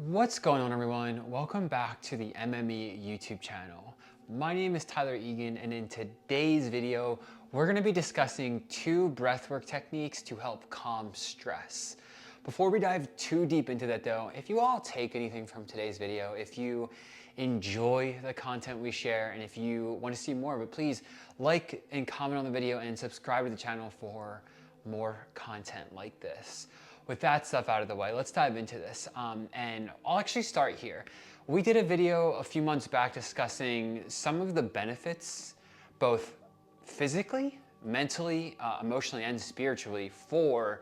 What's going on, everyone? Welcome back to the MME YouTube channel. My name is Tyler Egan, and in today's video, we're going to be discussing 2 breathwork techniques to help calm stress. Before we dive too deep into that though, if you all take anything from today's video, if you enjoy the content we share, and if you want to see more of it, please like and comment on the video and subscribe to the channel for more content like this. With that stuff out of the way, let's dive into this. And I'll actually start here. We did a video a few months back discussing some of the benefits, both physically, mentally, emotionally, and spiritually for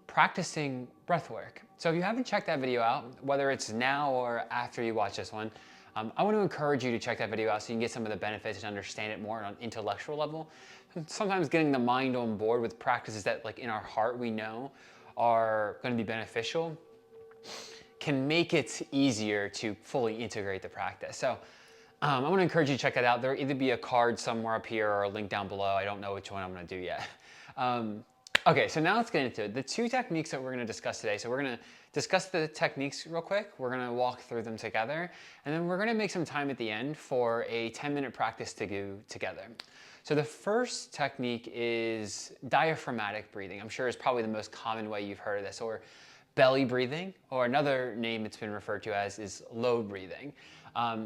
practicing breathwork. So if you haven't checked that video out, whether it's now or after you watch this one, I want to encourage you to check that video out so you can get some of the benefits and understand it more on an intellectual level. Sometimes getting the mind on board with practices that, like, in our heart we know are going to be beneficial can make it easier to fully integrate the practice. So I want to encourage you to check that out. There'll either be a card somewhere up here or a link down below. I don't know which one I'm going to do yet. Okay, so now let's get into it. The 2 techniques that we're going to discuss today. So we're going to discuss the techniques real quick. We're going to walk through them together. And then we're going to make some time at the end for a 10-minute practice to do together. So the first technique is diaphragmatic breathing. I'm sure it's probably the most common way you've heard of this, or belly breathing, or another name it's been referred to as is low breathing.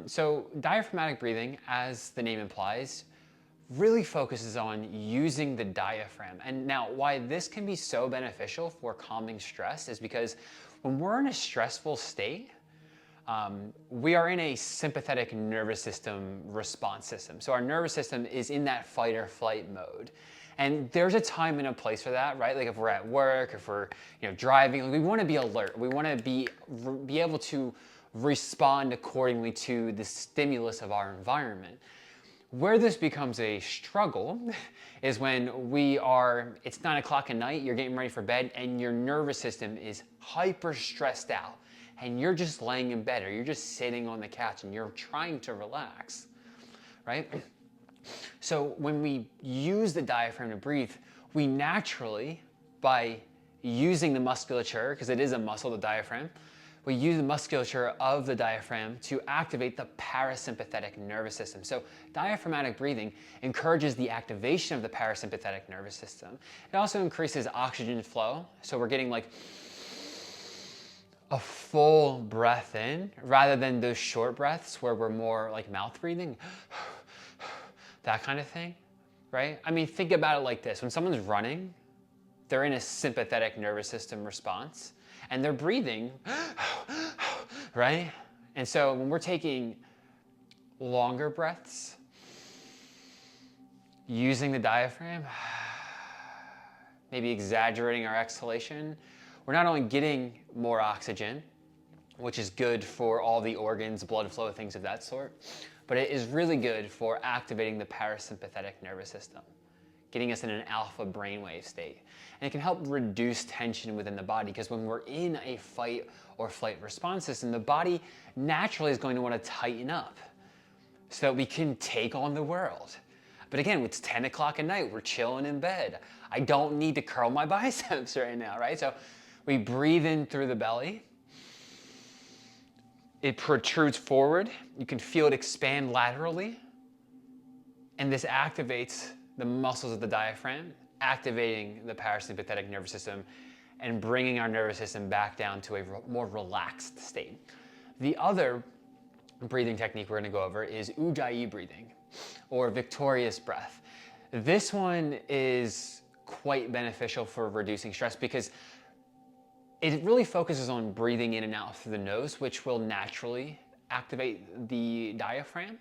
So diaphragmatic breathing, as the name implies, really focuses on using the diaphragm. And now, why this can be so beneficial for calming stress is because when we're in a stressful state, we are in a sympathetic nervous system response system. So our nervous system is in that fight or flight mode. And there's a time and a place for that, right? Like if we're at work, if we're driving, we want to be alert. We want to be able to respond accordingly to the stimulus of our environment. Where this becomes a struggle is when it's 9 o'clock at night, you're getting ready for bed, and your nervous system is hyper stressed out, and you're just laying in bed, or you're just sitting on the couch and you're trying to relax, right? So when we use the diaphragm to breathe, we naturally, by using the musculature, because it is a muscle, the diaphragm, we use the musculature of the diaphragm to activate the parasympathetic nervous system. So diaphragmatic breathing encourages the activation of the parasympathetic nervous system. It also increases oxygen flow, so we're getting like a full breath in rather than those short breaths where we're more like mouth breathing, that kind of thing, right? I mean, think about it like this. When someone's running, they're in a sympathetic nervous system response, and they're breathing, right? And so when we're taking longer breaths, using the diaphragm, maybe exaggerating our exhalation, we're not only getting more oxygen, which is good for all the organs, blood flow, things of that sort, but it is really good for activating the parasympathetic nervous system, getting us in an alpha brainwave state. And it can help reduce tension within the body, because when we're in a fight or flight response system, the body naturally is going to want to tighten up so that we can take on the world. But again, it's 10 o'clock at night, we're chilling in bed. I don't need to curl my biceps right now, right? So we breathe in through the belly. It protrudes forward. You can feel it expand laterally. And this activates the muscles of the diaphragm, activating the parasympathetic nervous system and bringing our nervous system back down to a more relaxed state. The other breathing technique we're going to go over is Ujayi breathing, or victorious breath. This one is quite beneficial for reducing stress because it really focuses on breathing in and out through the nose, which will naturally activate the diaphragm.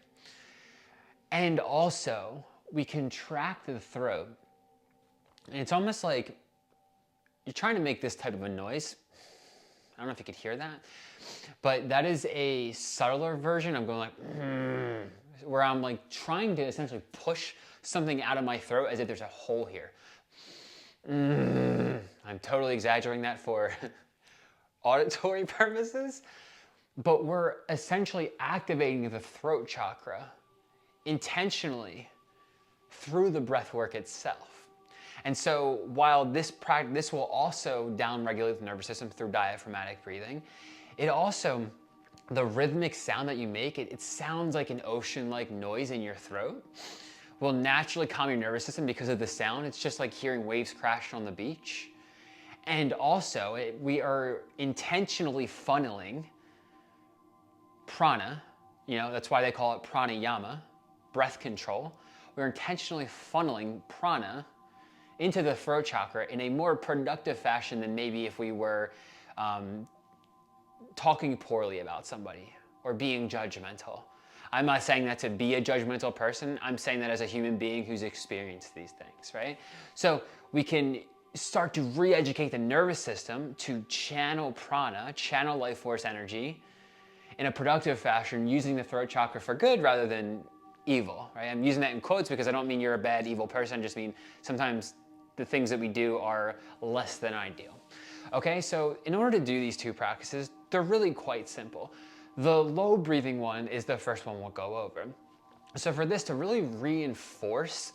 And also, we contract the throat. And it's almost like you're trying to make this type of a noise. I don't know if you could hear that, but that is a subtler version. I'm going like, where I'm like trying to essentially push something out of my throat as if there's a hole here. I'm totally exaggerating that for auditory purposes, but we're essentially activating the throat chakra intentionally through the breath work itself. And so while this will also downregulate the nervous system through diaphragmatic breathing, It also, the rhythmic sound that you make, it sounds like an ocean-like noise in your throat, will naturally calm your nervous system because of the sound. It's just like hearing waves crashing on the beach. And also, we are intentionally funneling prana, that's why they call it pranayama, breath control. We're intentionally funneling prana into the throat chakra in a more productive fashion than maybe if we were talking poorly about somebody or being judgmental. I'm not saying that to be a judgmental person. I'm saying that as a human being who's experienced these things, right? So we can start to re-educate the nervous system to channel prana, channel life force energy in a productive fashion using the throat chakra for good rather than evil, right? I'm using that in quotes because I don't mean you're a bad, evil person. I just mean sometimes the things that we do are less than ideal. Okay, so in order to do these two practices, they're really quite simple. The low breathing one is the first one we'll go over. So for this to really reinforce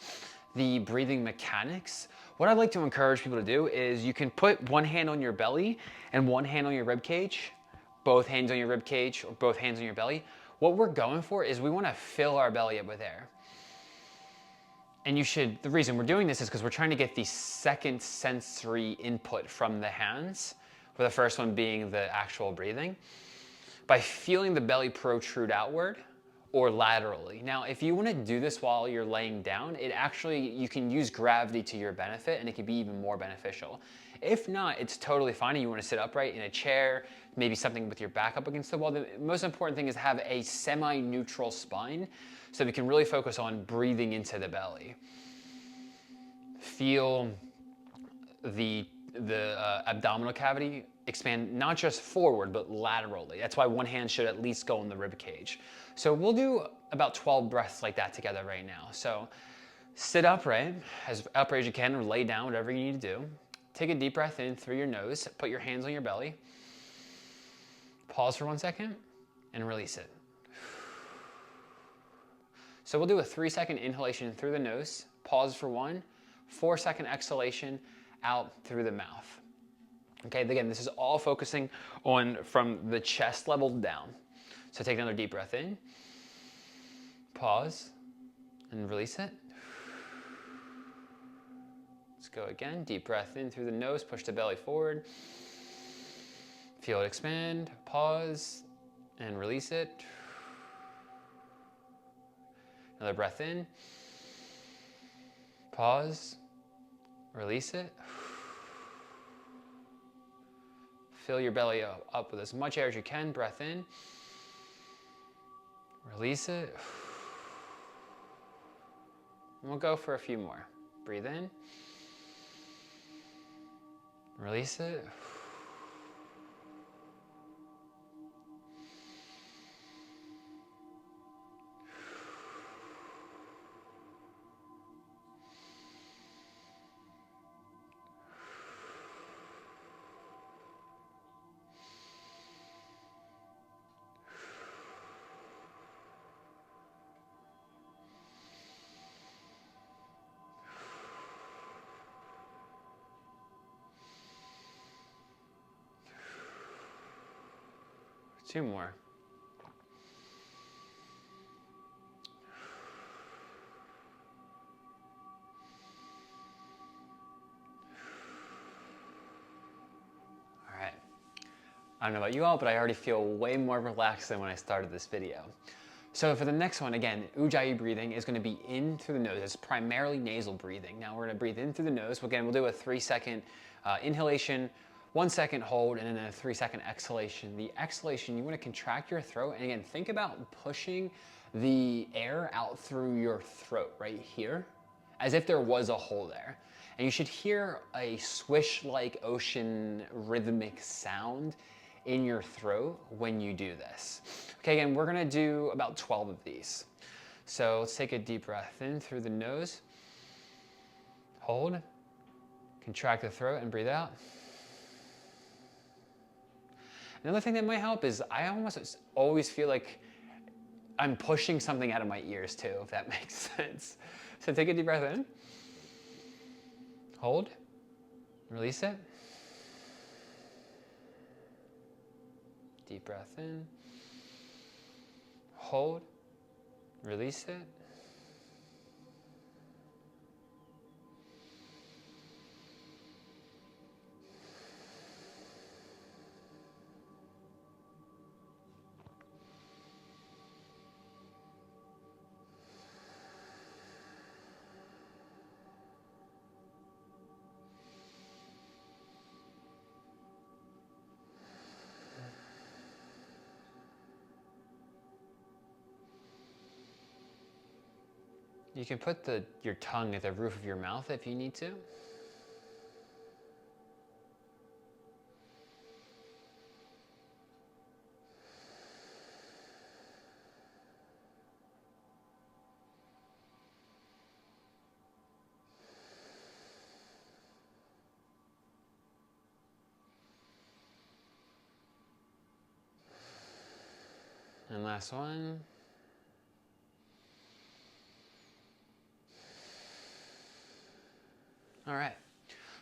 the breathing mechanics, what I'd like to encourage people to do is you can put one hand on your belly and one hand on your rib cage, both hands on your rib cage or both hands on your belly. What we're going for is we want to fill our belly up with air. And the reason we're doing this is because we're trying to get the second sensory input from the hands, with the first one being the actual breathing, by feeling the belly protrude outward or laterally. Now, if you want to do this while you're laying down, you can use gravity to your benefit and it can be even more beneficial. If not, it's totally fine and you want to sit upright in a chair, maybe something with your back up against the wall. The most important thing is have a semi-neutral spine so we can really focus on breathing into the belly. Feel the abdominal cavity expand not just forward but laterally. That's why one hand should at least go in the rib cage. So we'll do about 12 breaths like that together right now. So sit upright as you can, or lay down, whatever you need to do. Take a deep breath in through your nose, put your hands on your belly, pause for 1 second and release it. So we'll do a 3-second inhalation through the nose, pause for 1, 4-second exhalation out through the mouth. Okay, again, this is all focusing on from the chest level down. So take another deep breath in, pause, and release it. Let's go again, deep breath in through the nose, push the belly forward. Feel it expand, pause, and release it. Another breath in, pause, release it. Fill your belly up with as much air as you can. Breath in, release it. And we'll go for a few more. Breathe in, release it. Two more. All right. I don't know about you all, but I already feel way more relaxed than when I started this video. So for the next one, again, Ujayi breathing is going to be in through the nose. It's primarily nasal breathing. Now we're going to breathe in through the nose. Again, we'll do a 3-second inhalation, 1 second hold, and then a 3-second exhalation. The exhalation, you want to contract your throat. And again, think about pushing the air out through your throat right here, as if there was a hole there. And you should hear a swish-like ocean rhythmic sound in your throat when you do this. Okay, again, we're gonna do about 12 of these. So let's take a deep breath in through the nose. Hold, contract the throat and breathe out. Another thing that might help is I almost always feel like I'm pushing something out of my ears too, if that makes sense. So take a deep breath in. Hold, release it. Deep breath in. Hold. Release it. You can put your tongue at the roof of your mouth if you need to. And last one. All right,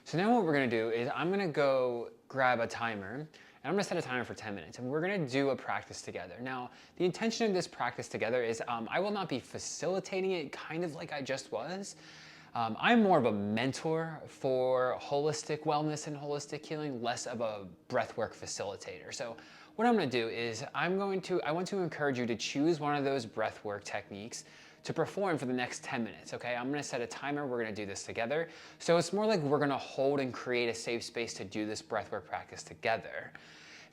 so now what we're gonna do is I'm gonna go grab a timer, and I'm gonna set a timer for 10 minutes, and we're gonna do a practice together. Now, the intention of this practice together is I will not be facilitating it kind of like I just was. I'm more of a mentor for holistic wellness and holistic healing, less of a breathwork facilitator. So what I'm gonna do is I want to encourage you to choose one of those breathwork techniques to perform for the next 10 minutes, okay? I'm gonna set a timer, we're gonna do this together. So it's more like we're gonna hold and create a safe space to do this breathwork practice together.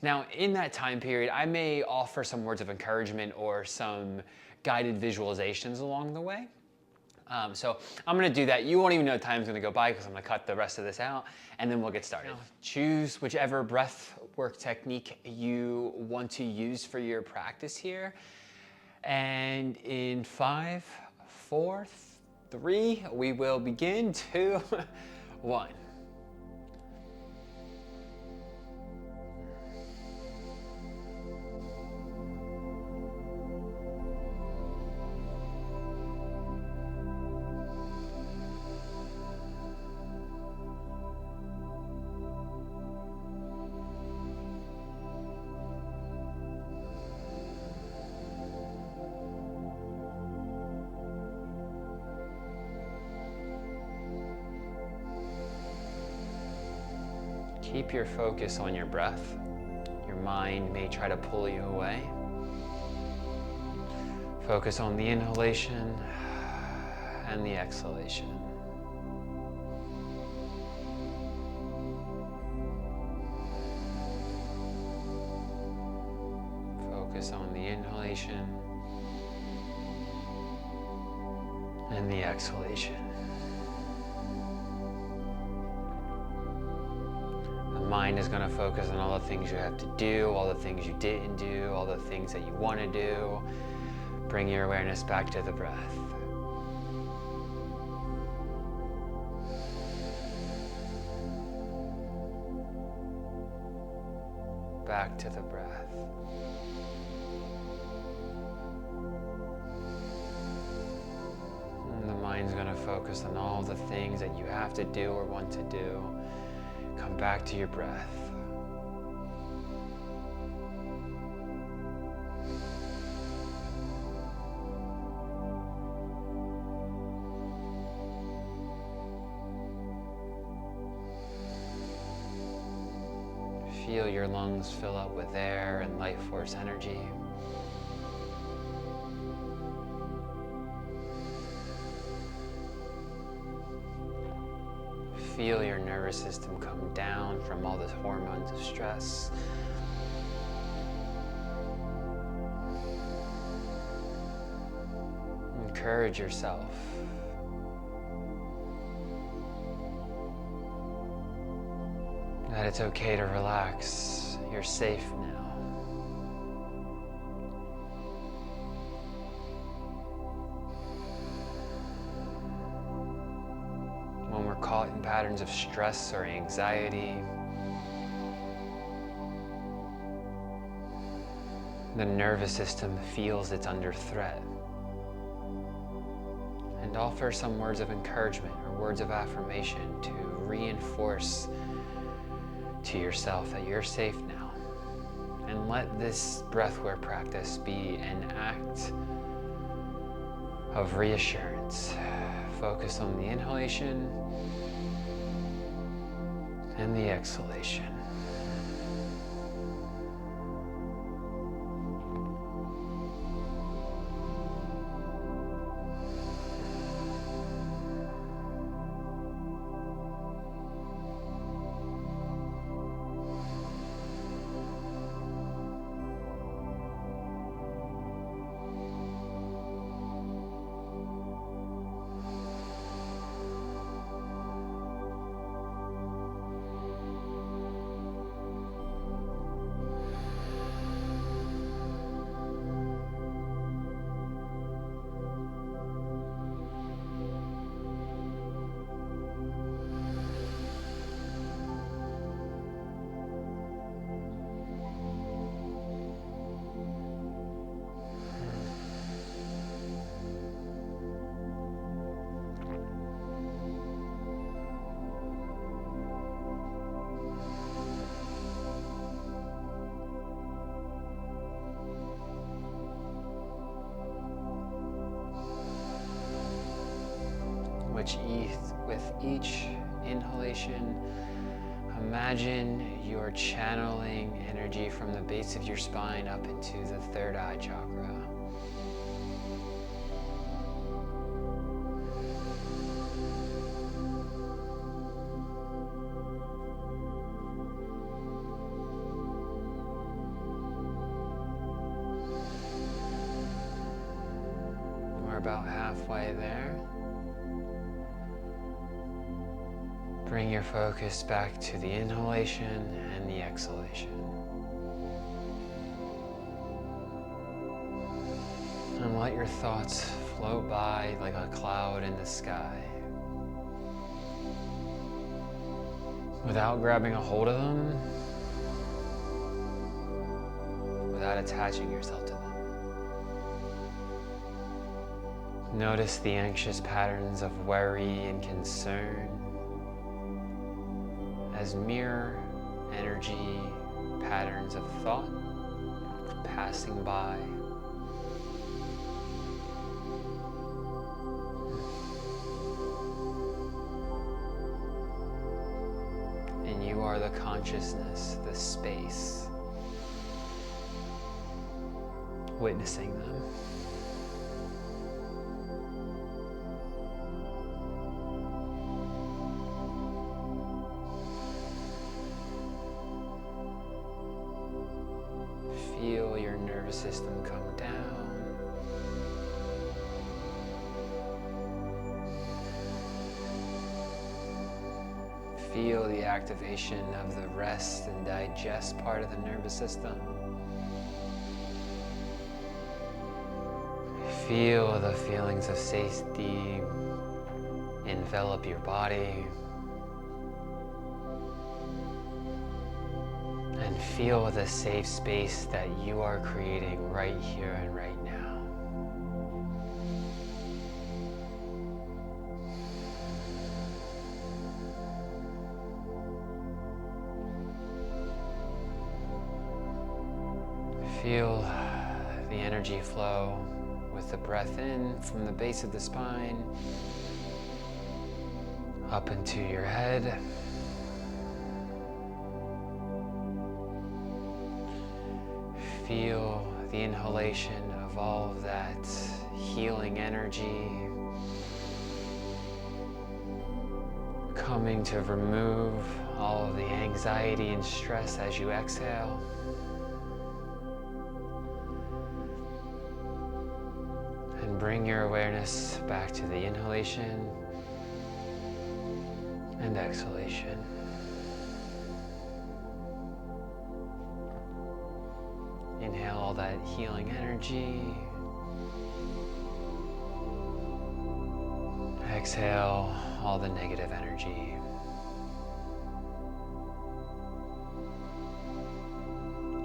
Now, in that time period, I may offer some words of encouragement or some guided visualizations along the way. So I'm gonna do that. You won't even know time's gonna go by because I'm gonna cut the rest of this out and then we'll get started. Now, choose whichever breath work technique you want to use for your practice here. And in 5, 4, 3, we will begin. 2, 1. Keep your focus on your breath. Your mind may try to pull you away. Focus on the inhalation and the exhalation. Focus on the inhalation and the exhalation. Mind is going to focus on all the things you have to do, all the things you didn't do, all the things that you want to do. Bring your awareness back to the breath. Back to the breath. And the mind's going to focus on all the things that you have to do or want to do. Come back to your breath. Feel your lungs fill up with air and life force energy. Feel your nervous system come down from all the hormones of stress. Encourage yourself. That it's okay to relax. You're safe now. When we're caught in patterns of stress or anxiety, the nervous system feels it's under threat. And offer some words of encouragement or words of affirmation to reinforce to yourself that you're safe now and let this breathwork practice be an act of reassurance. Focus on the inhalation and the exhalation. With each inhalation, imagine you're channeling energy from the base of your spine up into the third eye chakra. We're about halfway there. Bring your focus back to the inhalation and the exhalation. And let your thoughts float by like a cloud in the sky. Without grabbing a hold of them, without attaching yourself to them. Notice the anxious patterns of worry and concern as mere energy patterns of thought passing by. And you are the consciousness, the space, witnessing them. Feel your nervous system come down. Feel the activation of the rest and digest part of the nervous system. Feel the feelings of safety envelop your body. And feel the safe space that you are creating right here and right now. Feel the energy flow with the breath in from the base of the spine up into your head. Feel the inhalation of all of that healing energy coming to remove all of the anxiety and stress as you exhale. And bring your awareness back to the inhalation and exhalation. Inhale all that healing energy. Exhale all the negative energy.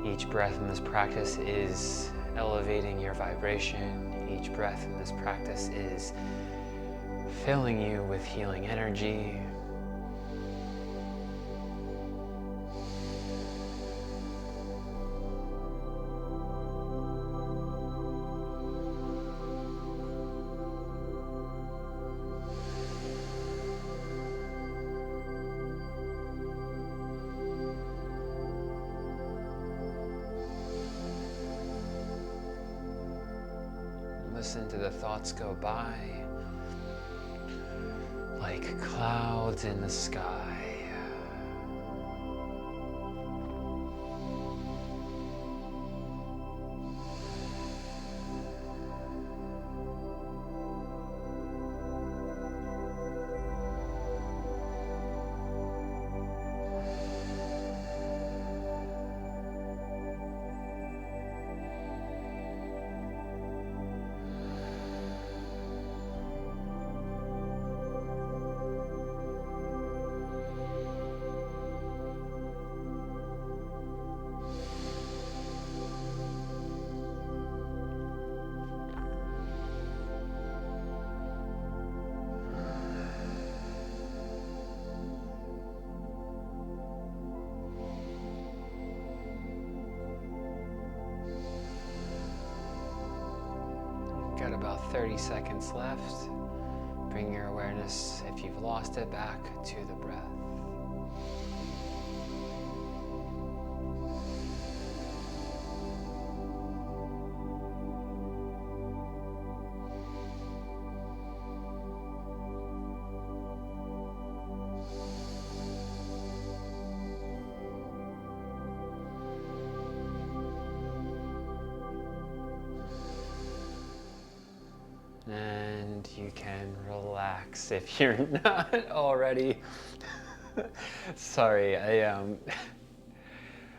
Each breath in this practice is elevating your vibration. Each breath in this practice is filling you with healing energy. Listen to the thoughts go by like clouds in the sky. Got about 30 seconds left. Bring your awareness, if you've lost it, back to the breath. And you can relax if you're not already. Sorry,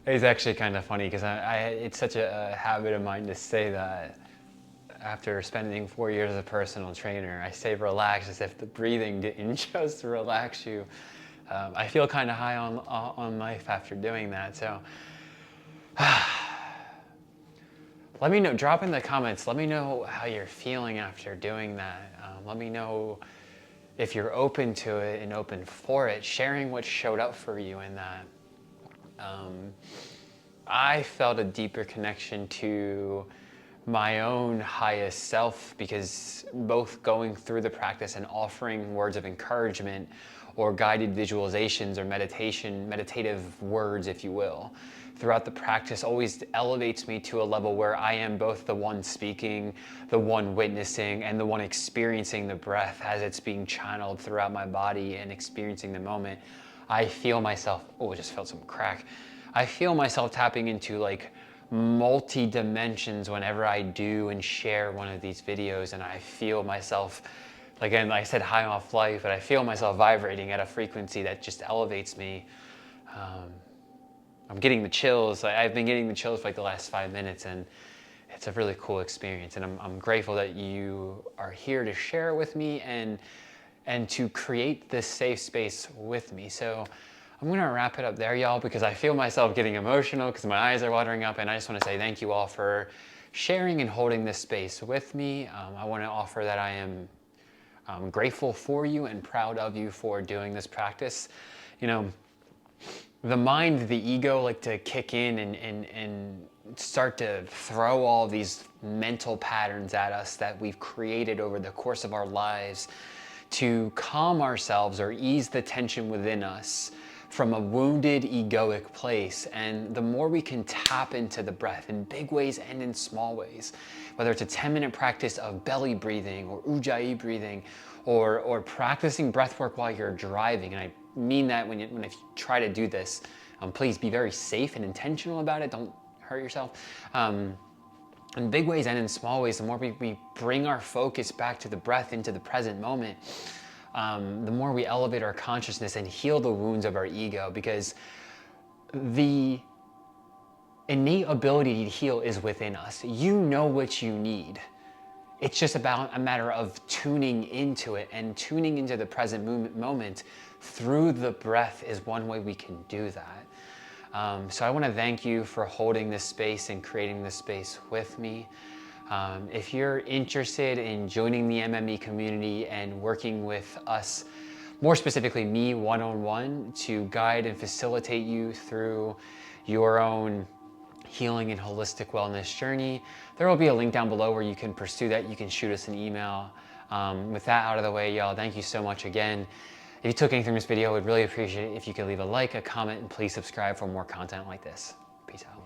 it's actually kind of funny because it's such a habit of mine to say that after spending 4 years as a personal trainer. I say relax as if the breathing didn't just relax you. I feel kind of high on life after doing that, so let me know, drop in the comments, let me know how you're feeling after doing that. Let me know if you're open to it and open for it, sharing what showed up for you in that. I felt a deeper connection to my own highest self because both going through the practice and offering words of encouragement or guided visualizations or meditative words, if you will, throughout the practice always elevates me to a level where I am both the one speaking, the one witnessing, and the one experiencing the breath as it's being channeled throughout my body and experiencing the moment. I feel myself, oh, I just felt some crack. I feel myself tapping into like multi-dimensions whenever I do and share one of these videos, and I feel myself, again, like I said, high off life, but I feel myself vibrating at a frequency that just elevates me. I'm getting the chills. I've been getting the chills for like the last 5 minutes, and it's a really cool experience. And I'm grateful that you are here to share with me and to create this safe space with me. So I'm gonna wrap it up there, y'all, because I feel myself getting emotional because my eyes are watering up, and I just wanna say thank you all for sharing and holding this space with me. I wanna offer that I am grateful for you and proud of you for doing this practice. You know, the mind, the ego like to kick in and start to throw all these mental patterns at us that we've created over the course of our lives to calm ourselves or ease the tension within us from a wounded egoic place. And the more we can tap into the breath in big ways and in small ways, whether it's a 10-minute practice of belly breathing or Ujayi breathing, or practicing breath work while you're driving, and I mean that when if you try to do this, please be very safe and intentional about it. Don't hurt yourself. In big ways and in small ways, the more we bring our focus back to the breath, into the present moment, the more we elevate our consciousness and heal the wounds of our ego, because the innate ability to heal is within us. You know what you need. It's just about a matter of tuning into it, and tuning into the present moment through the breath is one way we can do that. So I want to thank you for holding this space and creating this space with me. If you're interested in joining the MME community and working with us, more specifically me one-on-one, to guide and facilitate you through your own healing and holistic wellness journey, there will be a link down below where you can pursue that. You can shoot us an email. With that out of the way, y'all, thank you so much again. If you took anything from this video, I would really appreciate it if you could leave a like, a comment, and please subscribe for more content like this. Peace out.